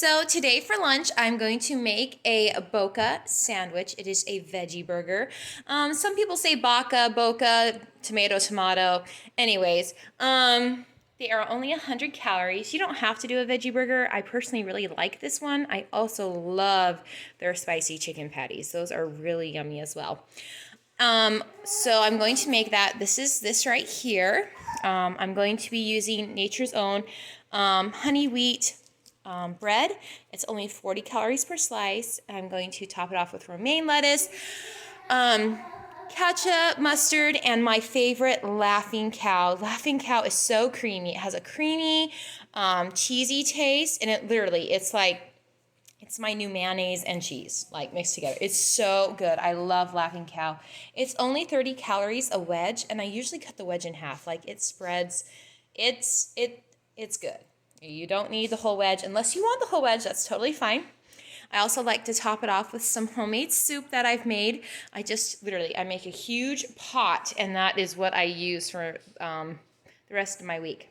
So today for lunch, I'm going to make a boca sandwich. It is a veggie burger. Some people say boca, tomato. Anyways, they are only 100 calories. You don't have to do a veggie burger. I personally really like this one. I also love their spicy chicken patties. Those are really yummy as well. So I'm going to make that. This is this right here. I'm going to be using Nature's Own honey wheat bread. It's only 40 calories per slice. I'm going to top it off with romaine lettuce, ketchup, mustard, and my favorite, Laughing Cow. Laughing Cow is so creamy. It has a creamy, cheesy taste, and it's my new mayonnaise and cheese, like mixed together. It's so good. I love Laughing Cow. It's only 30 calories a wedge, and I usually cut the wedge in half. Like it spreads. It's good. You don't need the whole wedge. Unless you want the whole wedge, that's totally fine. I also like to top it off with some homemade soup that I've made. I make a huge pot, and that is what I use for the rest of my week.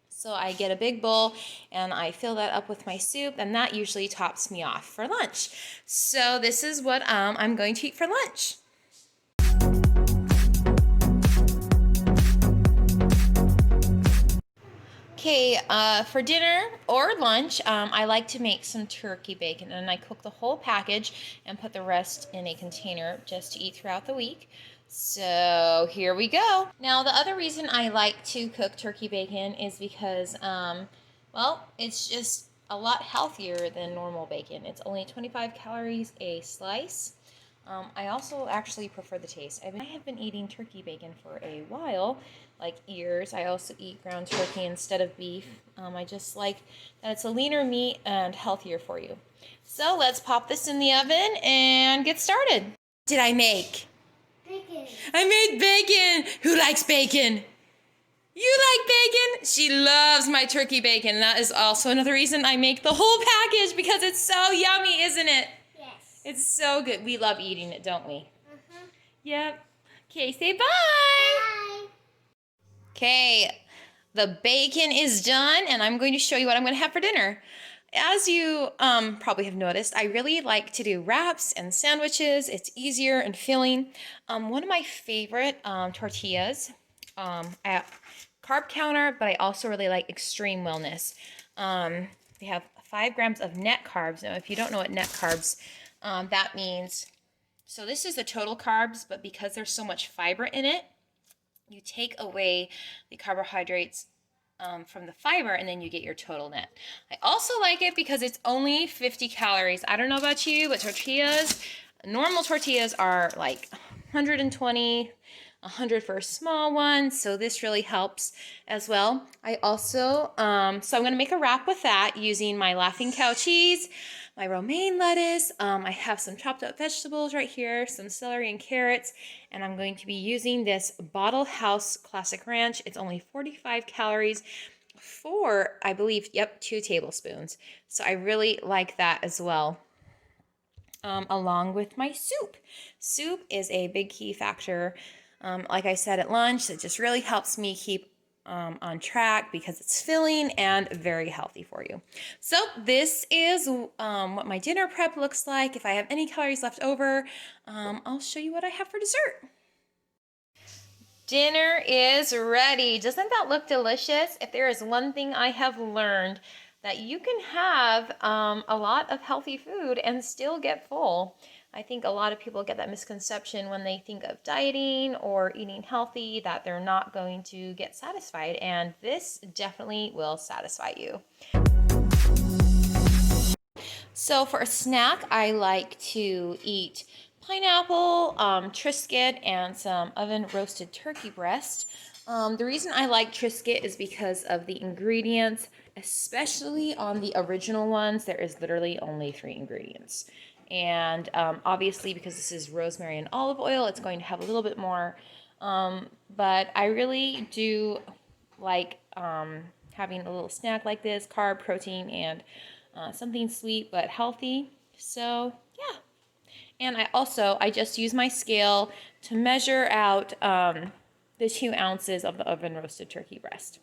So I get a big bowl and I fill that up with my soup, and that usually tops me off for lunch. So this is what I'm going to eat for lunch. Okay, for dinner or lunch, I like to make some turkey bacon, and I cook the whole package and put the rest in a container just to eat throughout the week. So here we go. Now, the other reason I like to cook turkey bacon is because, well, it's just a lot healthier than normal bacon. It's only 25 calories a slice. I also actually prefer the taste. I have been eating turkey bacon for a while, like ears. I also eat ground turkey instead of beef. I just like that it's a leaner meat and healthier for you. So let's pop this in the oven and get started. What did I make? Bacon. I made bacon. Who likes bacon? You like bacon? She loves my turkey bacon. That is also another reason I make the whole package, because it's so yummy, isn't it? Yes. It's so good. We love eating it, don't we? Uh-huh. Yep. Okay, say bye. Bye. Okay, the bacon is done, and I'm going to show you what I'm going to have for dinner. As you probably have noticed, I really like to do wraps and sandwiches. It's easier and filling. One of my favorite tortillas at Carb Counter, but I also really like Extreme Wellness. They have 5 grams of net carbs. Now, if you don't know what net carbs, that means, so this is the total carbs, but because there's so much fiber in it, you take away the carbohydrates from the fiber, and then you get your total net. I also like it because it's only 50 calories. I don't know about you, but normal tortillas are like 120, 100 for a small one, so this really helps as well. I also, so I'm going to make a wrap with that using my Laughing Cow cheese, my romaine lettuce. I have some chopped up vegetables right here, some celery and carrots, and I'm going to be using this Bottle House Classic Ranch. It's only 45 calories for, I believe, 2 tablespoons. So I really like that as well. Along with my soup. Soup is a big key factor. Like I said at lunch, it just really helps me keep on track because it's filling and very healthy for you. So this is what my dinner prep looks like. If I have any calories left over, I'll show you what I have for dessert. Dinner is ready. Doesn't that look delicious? If there is one thing I have learned, that you can have a lot of healthy food and still get full. I think a lot of people get that misconception when they think of dieting or eating healthy, that they're not going to get satisfied, and this definitely will satisfy you. So for a snack, I like to eat pineapple, Triscuit, and some oven roasted turkey breast. The reason I like Triscuit is because of the ingredients, especially on the original ones. There is literally only 3 ingredients. And obviously, because this is rosemary and olive oil, it's going to have a little bit more. But I really do like having a little snack like this, carb, protein, and something sweet but healthy. So yeah. And I just use my scale to measure out the 2 ounces of the oven roasted turkey breast.